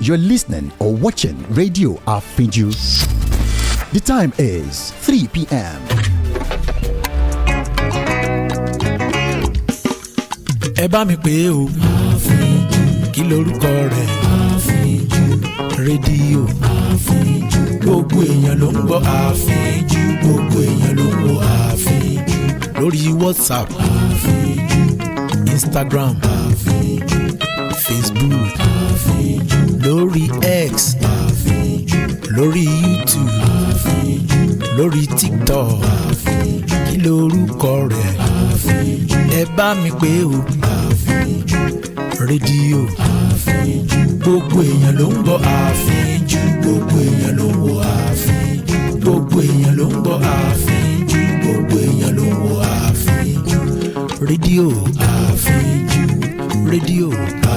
You're listening or watching Radio Afinju. The time is 3 p.m. Ẹ bá mi pè o. Àfínjú. Kí lorúkọ rẹ̀? Àfínjú. Rédíò. Àfínjú. Gbogbo èèyàn ló ń gbọ́ Àfínjú. Gbogbo èèyàn ló ń wo Àfínjú. Lórí WhatsApp. Àfínjú. Instagram. Àfínjú. Facebook. Àfínjú. Lórí X. Àfínjú. Lórí YouTube. Àfínjú. Lórí TikTok. Àfínjú. Kí lorúkọ rẹ̀? Àfínjú. Ẹ bá mi pè o. Àfínjú. Rédíò. Àfínjú. Gbogbo èèyàn ló ń gbọ́ Àfínjú. Gbogbo èèyàn ló ń wo Àfínjú. Gbogbo èèyàn ló ń gbọ́ Àfínjú. Gbogbo èèyàn ló ń wo Àfínjú. Rédíò Àfínjú. Rédíò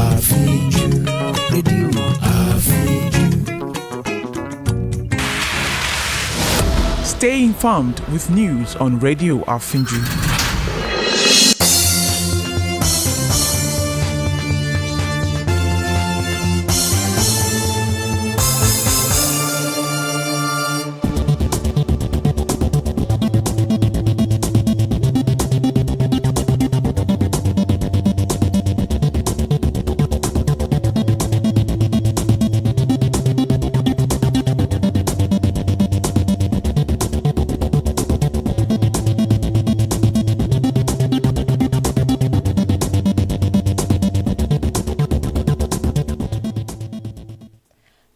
Àfínjú. Rédíò Àfínjú. Stay informed with news on Radio Afinju.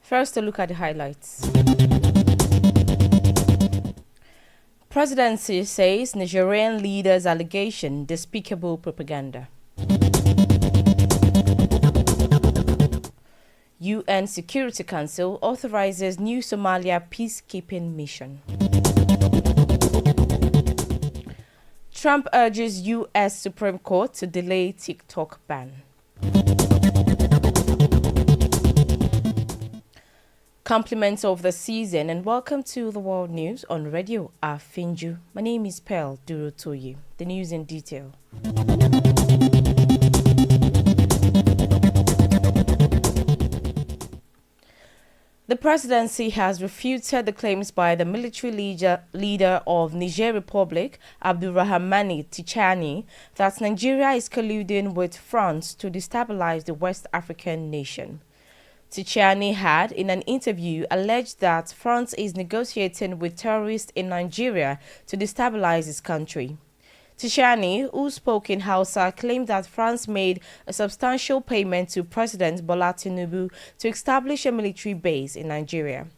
First, a look at the highlights. Presidency says Nigerian leaders' allegation despicable propaganda. UN Security Council authorizes new Somalia peacekeeping mission. Trump urges US Supreme Court to delay TikTok ban. Compliments of the season and welcome to the World News on Radio Afinju. My name is Pearl Durotoye. The news in detail. The presidency has refuted the claims by the military leader of Niger Republic, Abdurrahmani Tichani, that Nigeria is colluding with France to destabilize the West African nation. Tichani had, in an interview, alleged that France is negotiating with terrorists in Nigeria to destabilize his country. Tichani, who spoke in Hausa, claimed that France made a substantial payment to President Bola Tinubu to establish a military base in Nigeria.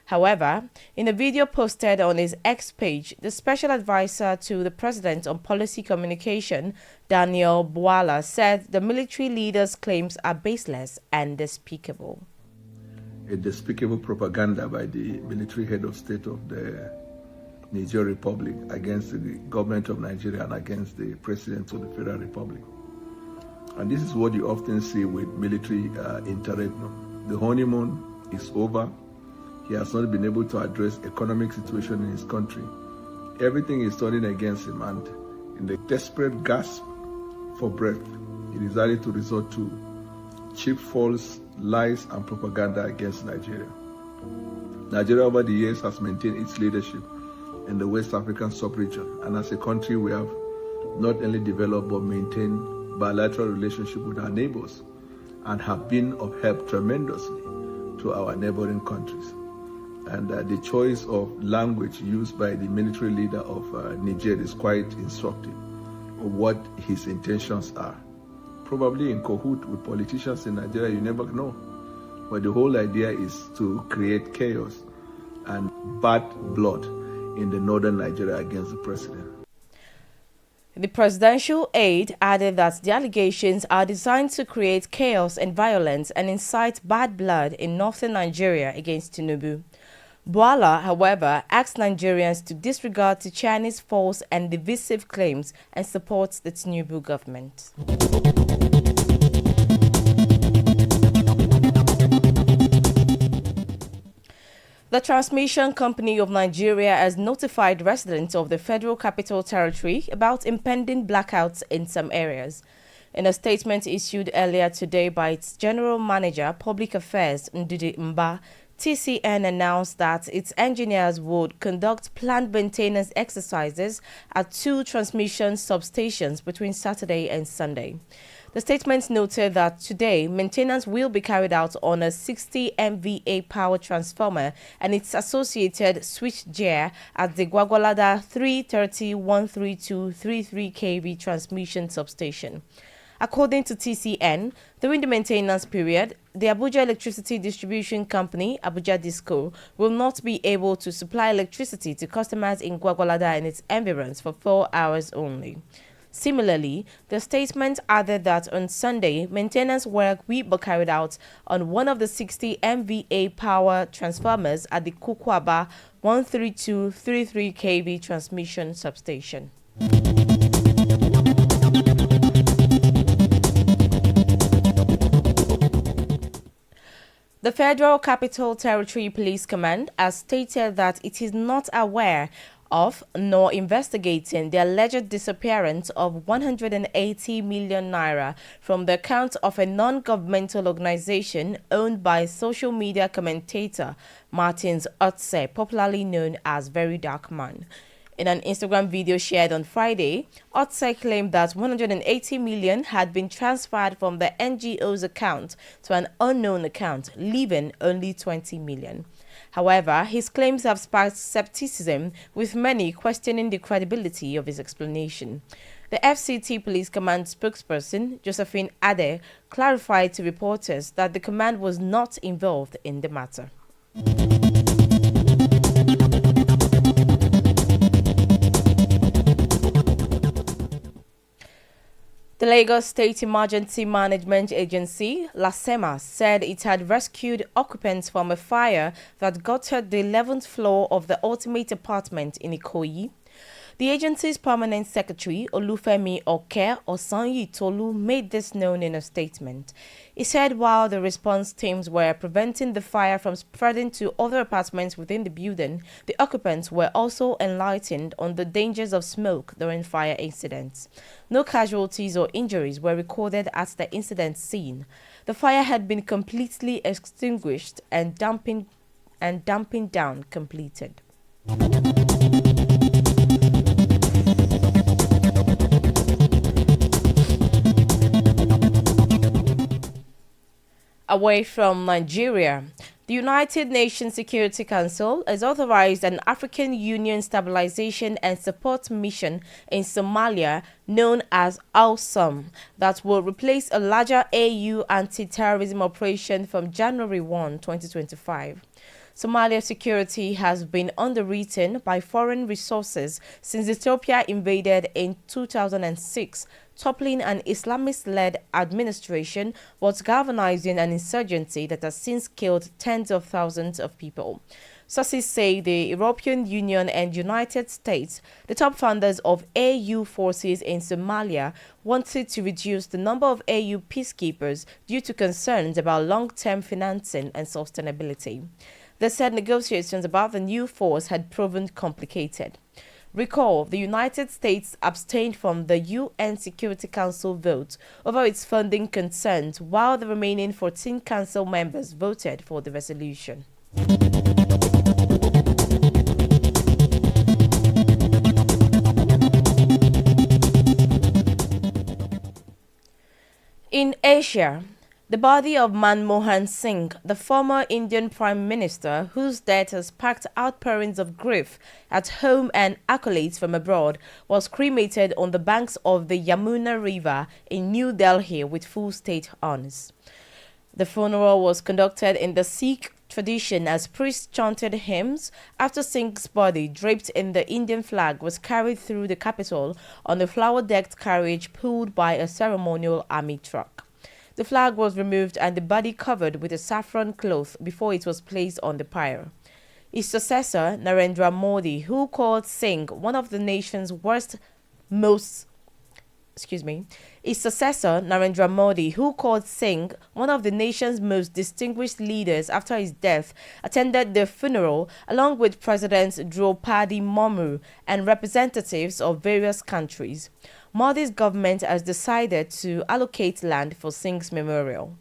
However, in a video posted on his X page, the special advisor to the president on policy communication, Daniel Bwala, said the military leader's claims are baseless and despicable. A despicable propaganda by the military head of state of the Niger Republic against the government of Nigeria and against the president of the Federal Republic. And this is what you often see with military interregnum. The honeymoon is over. He has not been able to address economic situation in his country. Everything is turning against him, and in the desperate gasp for breath, he decided to resort to cheap false lies and propaganda against Nigeria. Nigeria over the years has maintained its leadership in the West African sub-region, and as a country we have not only developed but maintained bilateral relationship with our neighbors and have been of help tremendously to our neighboring countries. And the choice of language used by the military leader of Niger is quite instructive of what his intentions are. Probably in cahoot with politicians in Nigeria, you never know. But the whole idea is to create chaos and bad blood in the northern Nigeria against the president. The presidential aide added that the allegations are designed to create chaos and violence and incite bad blood in northern Nigeria against Tinubu. Bwala, however, asked Nigerians to disregard Tichani's false and divisive claims and support the Tinubu government. The Transmission Company of Nigeria has notified residents of the Federal Capital Territory about impending blackouts in some areas. In a statement issued earlier today by its General Manager, Public Affairs, Ndidi Mba, TCN announced that its engineers would conduct planned maintenance exercises at 2 transmission substations between Saturday and Sunday. The statement noted that today, maintenance will be carried out on a 60 MVA power transformer and its associated switchgear at the Gwagwalada 330-132-33 kV transmission substation. According to TCN, during the maintenance period, the Abuja Electricity Distribution Company, Abuja Disco, will not be able to supply electricity to customers in Gwagwalada and its environs for 4 hours only. Similarly, the statement added that on Sunday, maintenance work will be carried out on one of the 60 MVA power transformers at the Kukwaba 132-33 kV transmission substation. The Federal Capital Territory Police Command has stated that it is not aware of nor investigating the alleged disappearance of 180 million naira from the account of a non-governmental organization owned by social media commentator Martins Otse, popularly known as Very Dark Man. In an Instagram video shared on Friday, Otse claimed that 180 million had been transferred from the NGO's account to an unknown account, leaving only 20 million. However, his claims have sparked skepticism, with many questioning the credibility of his explanation. The FCT Police Command spokesperson, Josephine Ade, clarified to reporters that the command was not involved in the matter. The Lagos State Emergency Management Agency, LASEMA, said it had rescued occupants from a fire that gutted the 11th floor of the ultimate apartment in Ikoyi. The agency's permanent secretary, Olufemi Oke Osanyi Tolu, made this known in a statement. He said while the response teams were preventing the fire from spreading to other apartments within the building, the occupants were also enlightened on the dangers of smoke during fire incidents. No casualties or injuries were recorded at the incident scene. The fire had been completely extinguished and damping down completed. Away from Nigeria, the United Nations Security Council has authorized an African Union Stabilization and Support Mission in Somalia known as ALSOM that will replace a larger AU anti-terrorism operation from January 1, 2025. Somalia's security has been underwritten by foreign resources since Ethiopia invaded in 2006, toppling an Islamist-led administration whilst galvanizing an insurgency that has since killed tens of thousands of people. Sources say the European Union and United States, the top funders of AU forces in Somalia, wanted to reduce the number of AU peacekeepers due to concerns about long-term financing and sustainability. They said negotiations about the new force had proven complicated. Recall, the United States abstained from the UN Security Council vote over its funding concerns, while the remaining 14 Council members voted for the resolution. In Asia, the body of Manmohan Singh, the former Indian Prime Minister, whose death has sparked outpourings of grief at home and accolades from abroad, was cremated on the banks of the Yamuna River in New Delhi with full state honors. The funeral was conducted in the Sikh tradition as priests chanted hymns after Singh's body, draped in the Indian flag, was carried through the capital on a flower-decked carriage pulled by a ceremonial army truck. The flag was removed and the body covered with a saffron cloth before it was placed on the pyre. His successor, Narendra Modi, who called Singh one of the nation's most his successor, Narendra Modi, who called Singh one of the nation's most distinguished leaders after his death, attended the funeral along with President Draupadi Murmu and representatives of various countries. Modi's government has decided to allocate land for Singh's memorial.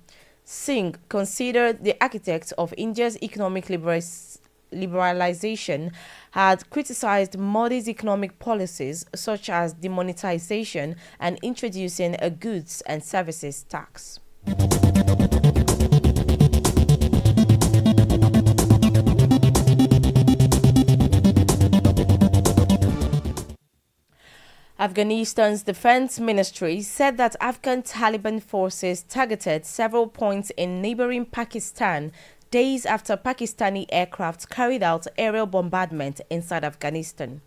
Singh, considered the architect of India's economic liberalization, had criticized Modi's economic policies such as demonetization and introducing a goods and services tax. Afghanistan's defense ministry said that Afghan Taliban forces targeted several points in neighboring Pakistan days after Pakistani aircraft carried out aerial bombardment inside Afghanistan.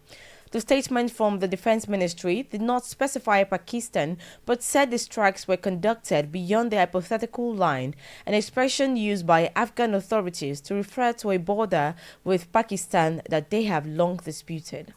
The statement from the defense ministry did not specify Pakistan, but said the strikes were conducted beyond the hypothetical line, an expression used by Afghan authorities to refer to a border with Pakistan that they have long disputed.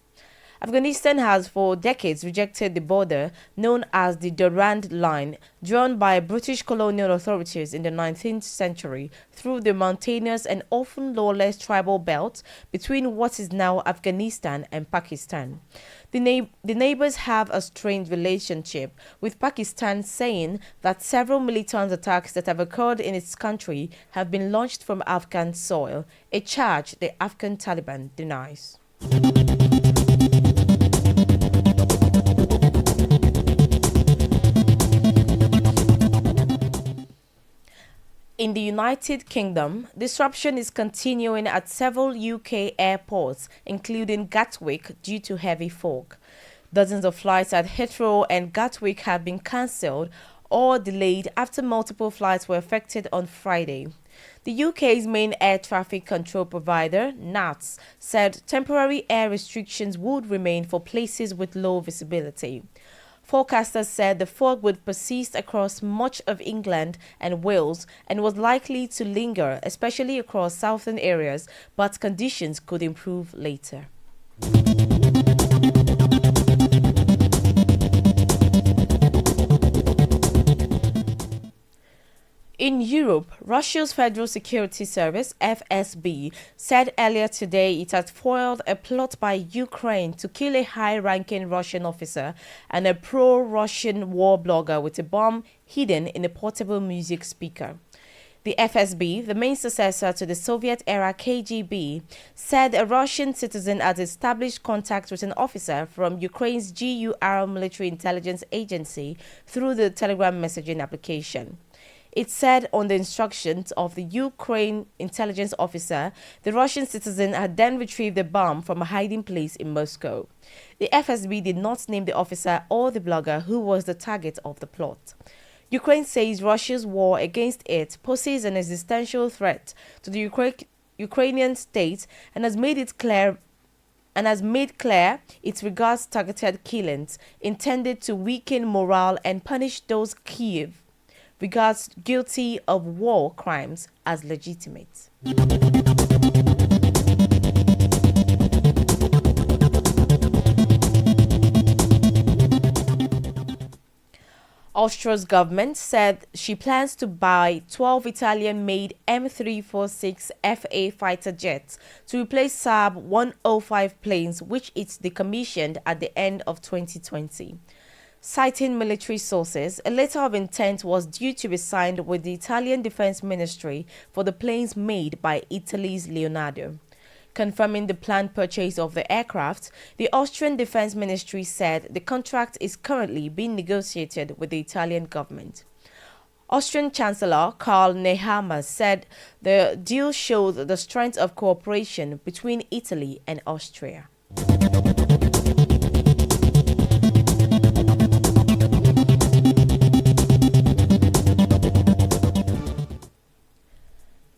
Afghanistan has for decades rejected the border known as the Durand Line, drawn by British colonial authorities in the 19th century through the mountainous and often lawless tribal belt between what is now Afghanistan and Pakistan. The neighbors have a strained relationship, with Pakistan saying that several militant attacks that have occurred in its country have been launched from Afghan soil, a charge the Afghan Taliban denies. In the United Kingdom, disruption is continuing at several UK airports, including Gatwick, due to heavy fog. Dozens of flights at Heathrow and Gatwick have been cancelled or delayed after multiple flights were affected on Friday. The UK's main air traffic control provider, NATS, said temporary air restrictions would remain for places with low visibility. Forecasters said the fog would persist across much of England and Wales and was likely to linger, especially across southern areas, but conditions could improve later. In Europe, Russia's Federal Security Service, FSB, said earlier today it had foiled a plot by Ukraine to kill a high-ranking Russian officer and a pro-Russian war blogger with a bomb hidden in a portable music speaker. The FSB, the main successor to the Soviet-era KGB, said a Russian citizen had established contact with an officer from Ukraine's GUR military intelligence agency through the Telegram messaging application. It said on the instructions of the Ukraine intelligence officer, the Russian citizen had then retrieved the bomb from a hiding place in Moscow. The FSB did not name the officer or the blogger who was the target of the plot. Ukraine says Russia's war against it poses an existential threat to the Ukrainian state and has made clear it regards targeted killings intended to weaken morale and punish those Kyiv regards guilty of war crimes as legitimate. Austria's government said she plans to buy 12 Italian-made M346 FA fighter jets to replace Saab 105 planes, which it decommissioned at the end of 2020. Citing military sources, a letter of intent was due to be signed with the Italian Defense Ministry for the planes made by Italy's Leonardo. Confirming the planned purchase of the aircraft, the Austrian Defense Ministry said the contract is currently being negotiated with the Italian government. Austrian Chancellor Karl Nehammer said the deal showed the strength of cooperation between Italy and Austria.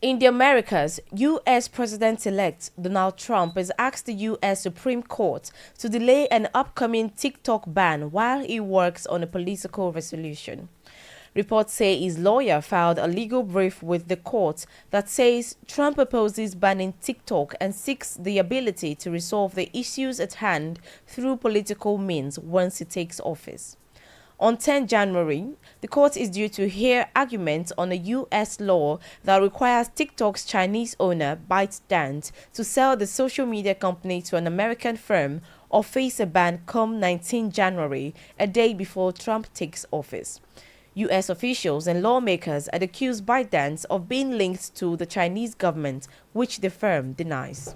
In the Americas, U.S. President-elect Donald Trump has asked the U.S. Supreme Court to delay an upcoming TikTok ban while he works on a political resolution. Reports say his lawyer filed a legal brief with the court that says Trump opposes banning TikTok and seeks the ability to resolve the issues at hand through political means once he takes office. On 10 January, the court is due to hear arguments on a U.S. law that requires TikTok's Chinese owner, ByteDance, to sell the social media company to an American firm or face a ban come 19 January, a day before Trump takes office. U.S. officials and lawmakers had accused ByteDance of being linked to the Chinese government, which the firm denies.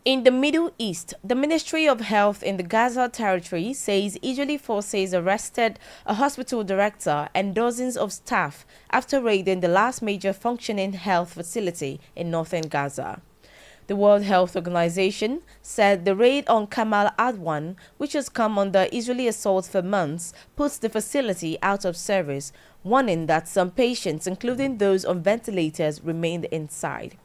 In the Middle East, the Ministry of Health in the Gaza territory says Israeli forces arrested a hospital director and dozens of staff after raiding the last major functioning health facility in northern Gaza. The World Health Organization said the raid on Kamal Adwan, which has come under Israeli assault for months, puts the facility out of service, warning that some patients, including those on ventilators, remained inside.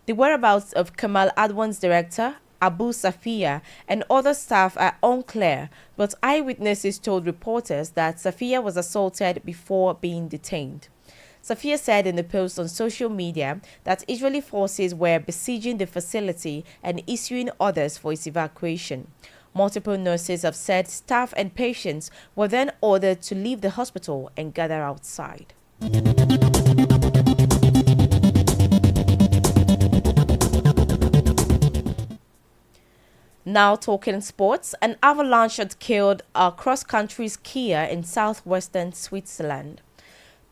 The whereabouts of Kamal Adwan's director, Abu Safiya, and other staff are unclear, but eyewitnesses told reporters that Safiya was assaulted before being detained. Safiya said in a post on social media that Israeli forces were besieging the facility and issuing orders for its evacuation. Multiple nurses have said staff and patients were then ordered to leave the hospital and gather outside. Now talking sports, an avalanche had killed a cross-country skier in southwestern Switzerland.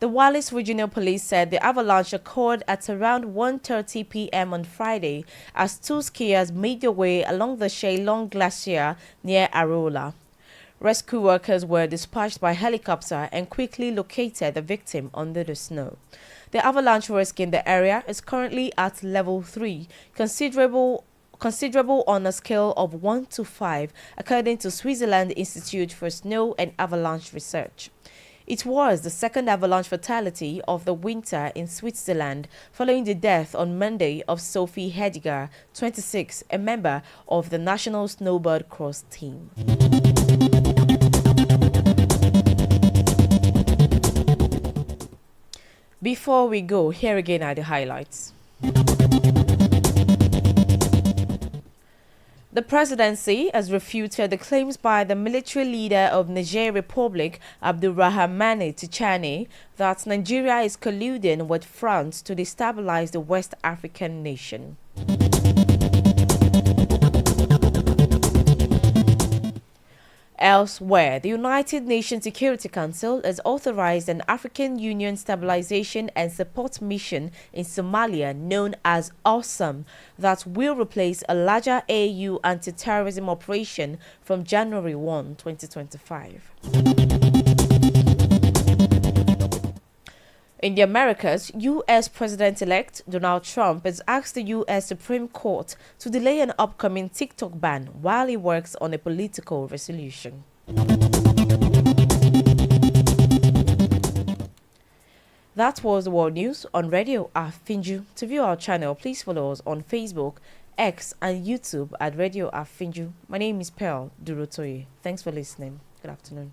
The Wallis Regional Police said the avalanche occurred at around 1:30 p.m. on Friday as two skiers made their way along the Shelong Glacier near Arola. Rescue workers were dispatched by helicopter and quickly located the victim under the snow. The avalanche risk in the area is currently at level 3, considerable on a scale of 1 to 5, according to Switzerland Institute for Snow and Avalanche Research. It was the second avalanche fatality of the winter in Switzerland, following the death on Monday of Sophie Hediger, 26, a member of the national snowboard cross team. Before we go, here again are the highlights. The presidency has refuted the claims by the military leader of Niger Republic, Abdurrahmane Tichani, that Nigeria is colluding with France to destabilize the West African nation. Elsewhere, the United Nations Security Council has authorized an African Union Stabilization and Support Mission in Somalia known as AWESOME that will replace a larger AU anti-terrorism operation from January 1, 2025. In the Americas, U.S. President-elect Donald Trump has asked the U.S. Supreme Court to delay an upcoming TikTok ban while he works on a political resolution. That was the world news on Radio Afinju. To view our channel, please follow us on Facebook, X, and YouTube at Radio Afinju. My name is Pearl Durotoye. Thanks for listening. Good afternoon.